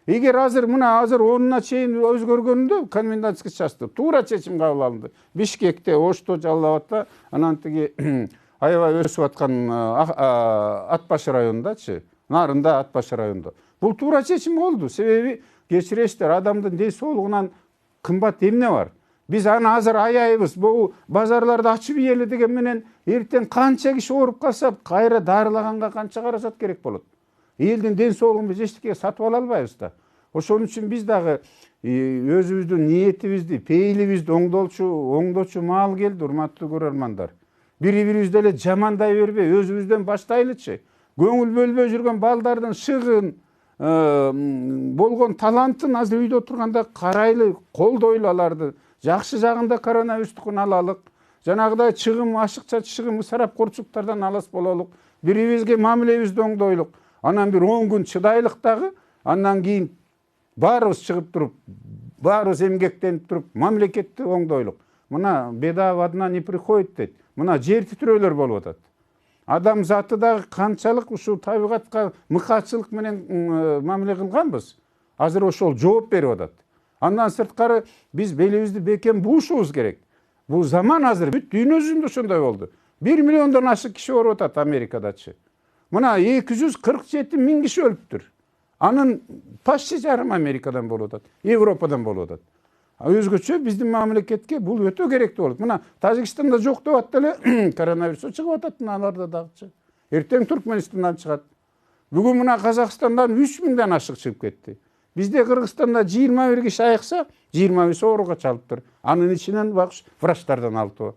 Эгер азыр онуна чейин өзгөргөндө комендантский часты туура чечим кабыл алынды. Бишкекте, Ошто, Жалал Абадта, анан тиги аябай өсүп аткан Ат Баш районундачы, нарында Ат Баш районунда. Бул туура чечим болду. Себеби кечиресиздер, адамдын ден соолугунан кымбат эмне бар? Биз аны азыр аяйбыз. Бул базарларды ачып ийели деген менен эртең канча киши ооруп калса, кайра дарылаганга канча каражат керек болот? Элдин ден соолугун биз эчтеке сатып ала албайбыз да. Ошон үчүн биз дагы өзүбүздүн ниетибизди, пейилибизди оңдочу маал келди, урматтуу көрөрмандар. Бири-бирибизди эле жамандай бербей, өзүбүздөн баштайлычы. Көңүл бөлбөй жүргөн балдардын шыгын, болгон талантын азыр үйдө отурганда карайлы, колдойлу аларды. Жакшы жагында коронавирустукун алалык. Жанагыдай чыгым, ашыкча чыгым, ысырапкорчулуктардан алыс бололук. Бири-бирибизге мамилебизди оңдойлук. Анан бир 10 күн чыдайлык дагы, андан кийин баарыбыз чыгып туруп, баарыбыз эмгектенип туруп, мамлекетти оңдойлук. Мына беда в одна не приходит дейт. Мына жер титирөөлөр болуп атат. Адам заты дагы канчалык ушул табигатка мыкаатчылык менен мамиле кылганбыз. Азыр ошол жооп берип атат. Андан сырткары биз белибизди бекем буушубуз керек. Бул заман азыр бүт дүйнө жүзүндө ошондой болду. 1 миллиондон ашык киши ооруп атат Америкадачы. Мына 247 миң киши өлүптүр. Анын почти жарым Америкадан болуп атат, Европадан болуп атат. Өзгөчө биздин мамлекетке бул өтө керектүү болот. Мына Тажикстанда жок деп атты эле коронавирус чыгып атат аларда дагычы. Эртең Туркменистандан чыгат. Бүгүн мына Казакстандан 3 миңден ашык чыгып кетти. Бизде Кыргызстанда 21 киши айыкса, 25 ооруга чалыптыр. Анын ичинен врачтардан 6.